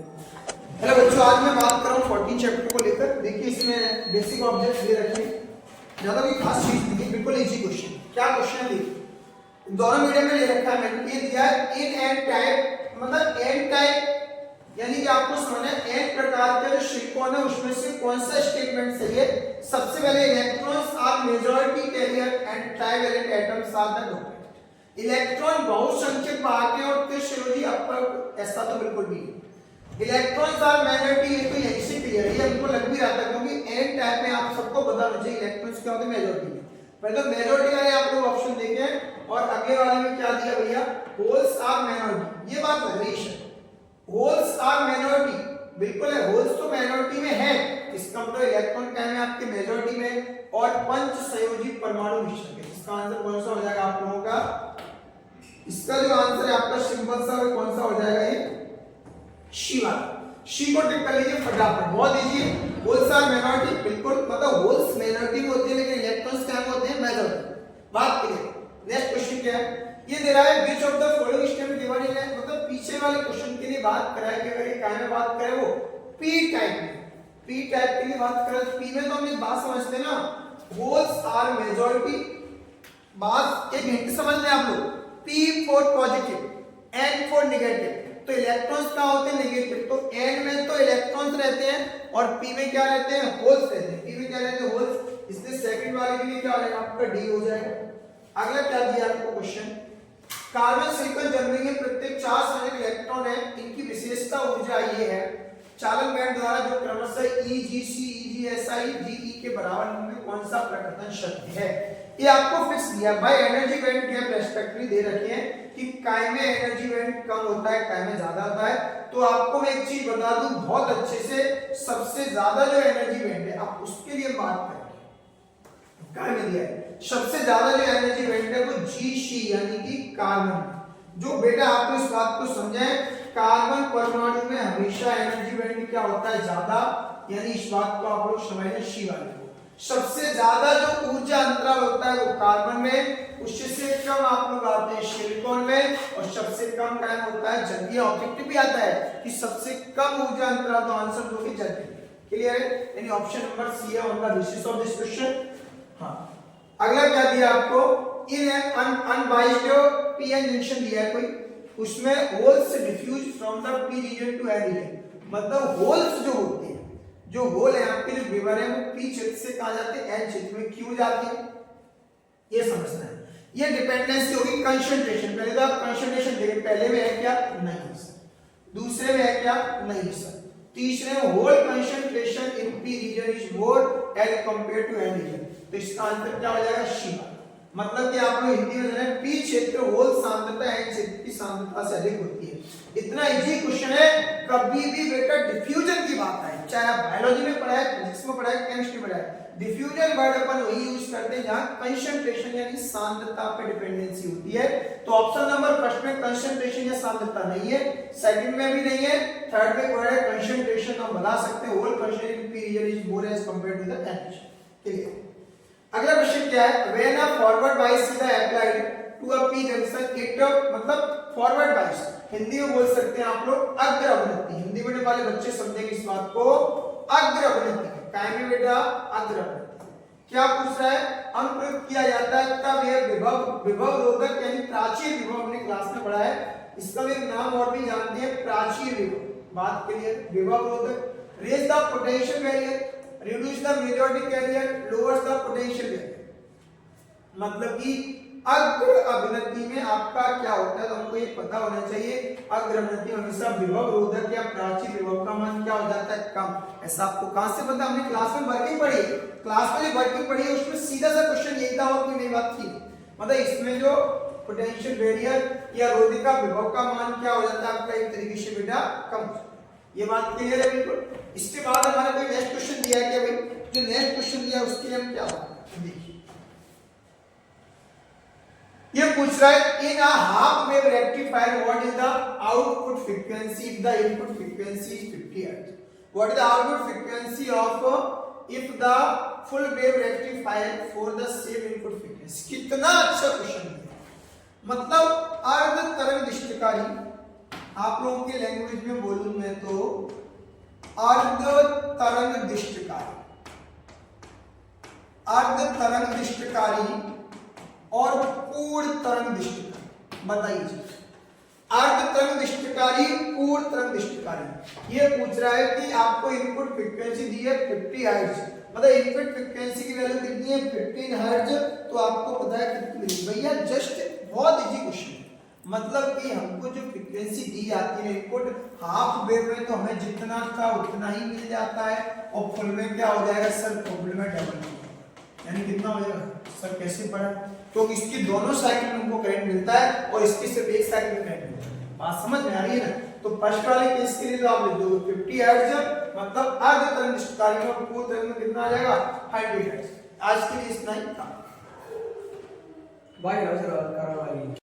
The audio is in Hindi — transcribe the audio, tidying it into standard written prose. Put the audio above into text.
हेलो बच्चों, आज मैं बात कर रहा हूँ 14 चैप्टर को लेकर। देखिए इसमें बेसिक ऑब्जेक्ट्स दे रखे हैं, ज्यादा कोई खास चीज नहीं है, बिल्कुल इजी क्वेश्चन। क्या क्वेश्चन है देखिए, दोनों मीडियम में ले रखा है मैंने। ये दिया है इन एन टाइप, मतलब एन टाइप यानी कि आपको समझना है एन प्रकार का जो सिलिकॉन है उसमें से कौन सा स्टेटमेंट सही है। सबसे पहले electrons are majority carrier and trivalent atoms are the dominant. Electron बहुसंख्यक वाहक है और तेजस्वी अपर, ऐसा तो बिल्कुल भी नहीं। इलेक्ट्रॉन्स आर मेजॉरिटी, ये तो यही से क्लियर है, हमको लग भी रहा था क्योंकि एन टाइप में आप सबको पता होना चाहिए इलेक्ट्रॉन्स क्या होते हैं, मेजॉरिटी में। पहले तो मेजॉरिटी वाले आप लोग ऑप्शन देखें और अगले वाले में क्या दिया भैया, होल्स आर माइनॉरिटी। ये बात लग रही है, होल्स आर माइनॉरिटी बिल्कुल है, होल्स तो माइनॉरिटी में है, इसका मतलब इलेक्ट्रॉन क्या है आपके मेजॉरिटी में और पंच संयोजी परमाणु विशेषक है। इसका आंसर कौन सा हो जाएगा आप लोगों का, इसका जो आंसर है आपका सिंपल सा वो कौन सा हो जाएगा, ये शी वाला। शी को टिक कर लीजिए फटाफट, बहुत इजी है। होल्स आर माइनॉरिटी बिल्कुल, मतलब होल्स माइनॉरिटी में होते हैं लेकिन इलेक्ट्रॉन्स क्या होते हैं, मेजॉरिटी। बात क्लियर। नेक्स्ट क्वेश्चन क्या है, ये दे रहा है which of the following statement given in, मतलब पीछे वाले क्वेश्चन के लिए बात करा है कि अगर ये क्या में बात करे वो पी टाइप में, पी टाइप के लिए बात करें तो पी में तो हम इस बात समझते हैं ना, होल्स आर मेजॉरिटी। बात एक हिंट समझ लें आप लोग, P for positive, N for negative. तो इलेक्ट्रॉन्स क्या होते हैं, नेगेटिव। तो एन में तो इलेक्ट्रॉन्स रहते हैं और पी में क्या रहते हैं, होल्स रहते हैं। पी में क्या रहते हैं, होल्स। इसलिए सेकंड वाले के लिए क्या हो जाएगा आपका डी हो जाएगा। अगला क्या दिया आपको क्वेश्चन, कार्बन सिलिकॉन जर्मेनियम में प्रत्येक 4 संयोजक इलेक्ट्रॉन है, इनकी विशेषता ऊर्जा ये है, चालन बैंड द्वारा जो क्रमशः EgC EgSi Ge के बराबर में कौन सा प्रकर्षण शक्ति है। ये आपको फिक्स दिया by energy band gap respectively दे रखे हैं कि काय में एनर्जी बैंड कम होता है, काय में ज्यादा होता है। तो आपको मैं एक चीज बता दूं बहुत अच्छे से, सबसे ज्यादा जो एनर्जी बैंड है आप उसके लिए बात करें, काय में दिया है सबसे ज्यादा जो एनर्जी बैंड है वो GC यानी कि कार्बन। जो बेटा आपको इस बात को समझे, कार्बन परमाणु में हमेशा एनर्जी बैंड क्या होता है, ज्यादा, यानी इस बात को आप लोग समझें शी वाले को। सबसे ज्यादा जो ऊर्जा अंतराल होता है वो कार्बन में, उससे कम आप लोग आते हैं सिलिकॉन में, और सबसे कम टाइम होता है जल्दी। ऑब्जेक्टिव भी आता है कि सबसे कम ऊर्जा अंतराल, तो आंसर जो कि जल्दी। क्लियर है, यानी ऑप्शन नंबर सी है on the basis of this question. हां, अगला क्या दिया आपको, इन अनबाइस्ड पीएन जंक्शन दिया है कोई, उसमें holes diffuse from the P region to N region. मतलब होल्स जो होते हैं, जो होल है आपके जो विवर है वो पी क्षेत्र से कहां जाते हैं, एन क्षेत्र में क्यों जाते हैं, ये समझना है। ये डिपेंडेंसी होगी कंसंट्रेशन। पहले तो आप कंसंट्रेशन देखिए, पहले में है क्या, नहीं सर, दूसरे में है क्या, नहीं सर, तीसरे में hole concentration in P region is more as compared to N region. तो इसका आंसर क्या हो जाएगा, शी। मतलब कि आप लोग हिंदी में जाने पी क्षेत्र होल सांद्रता एन क्षेत्र की सांद्रता से अधिक होती है। इतना इजी क्वेश्चन है, कभी भी बेटा डिफ्यूजन की बात आए, चाहे आप बायोलॉजी में पढ़ाए, फिजिक्स में पढ़ाए, केमिस्ट्री में पढ़ाए, डिफ्यूजन वर्ड अपन वही यूज करते हैं जहां कंसंट्रेशन यानी सांद्रता पे डिपेंडेंसी होती है। तो ऑप्शन नंबर फर्स्ट में कंसंट्रेशन या सांद्रता नहीं है, सेकंड में भी नहीं है, थर्ड में वर्ड है कंसंट्रेशन। हम बता सकते हैं hole concentration in P region is more as compared to the temperature. Clear. अगला क्वेश्चन क्या है, when a forward bias is applied to a P junction it, मतलब फॉरवर्ड बायस हिंदी में बोल सकते हैं आप लोग अग्र अवनति। हिंदी मीडियम वाले बच्चे समझेंगे इस बात को, अग्र अवनति। काय में बेटा, अग्र अवनति। क्या पूछ रहा है, अनुप्रयुक्त किया जाता है तब यह विभव रोधक यानी प्राचीर विभव, हमने क्लास में पढ़ा है, इसका एक नाम और भी जानते हैं प्राचीर विभव। बात क्लियर, विभव रोधक। Raise the potential barrier, reduce the majority carrier, lowers the potential barrier। मतलब कि अग्र अवनति में आपका क्या होता है, तो हमको ये पता होना चाहिए, अग्र अवनति हमेशा विभव रोधक या प्राचीर विभव का मान क्या हो जाता है, कम। ऐसा आपको कहां से पता, हमने क्लास में वर्किंग पढ़ी है, क्लास में जो वर्किंग पढ़ी है उसमें सीधा सा क्वेश्चन यही था और कोई नई बात थी। मतलब इसमें जो पोटेंशियल बैरियर या रोधिका विभव का मान क्या हो जाता है आपका, एक तरीके से बेटा कम। ये बात क्लियर है बिल्कुल। इसके बाद हमारा कोई नेक्स्ट क्वेश्चन दिया है क्या भाई, जो नेक्स्ट क्वेश्चन दिया उसके लिए हम क्या बात देखिए, ये पूछ रहा है in a half wave rectifier what is the output frequency if the input frequency is 50 hertz. What is the output frequency of if the full wave rectifier for the same input frequency. कितना अच्छा क्वेश्चन है, मतलब अर्ध तरंग दृष्टिकारी, आप लोगों के लैंग्वेज में बोलूं मैं तो अर्ध तरंग दिष्टकारी, अर्ध तरंग दिष्टकारी और पूर्ण तरंग दिष्टकारी। बताइए अर्ध तरंग दिष्टकारी, पूर्ण तरंग दिष्टकारी। ये पूछ रहा है कि आपको इनपुट फ्रीक्वेंसी दी है 50 हर्ट्ज, मतलब इनपुट फ्रीक्वेंसी की वैल्यू कितनी है 15 हर्ट्ज, तो आपको पता है कितनी। भैया जस्ट बहुत इजी क्वेश्चन है, मतलब कि हमको जो फ्रीक्वेंसी दी जाती है इनपुट हाफ वेव में, तो हमें जितना था उतना ही मिल जाता है, और फुल में क्या हो जाएगा सर, प्रॉब्लम में डबल, यानी कितना हो जाएगा सर, कैसे पढ़ा, तो इसकी दोनों साइकिल में हमको करंट मिलता है और इसकी सिर्फ एक साइकिल में करंट मिलता है। बात समझ में आ रही है ना? तो फर्स्ट वाले केस के लिए तो आप लिख दोगे 50 हर्ट्ज, मतलब अर्ध तरंग दिष्टकारी में, पूर्ण तरंग में कितना आ जाएगा 100 हर्ट्ज। आज के लिए इतना ही था। बाय।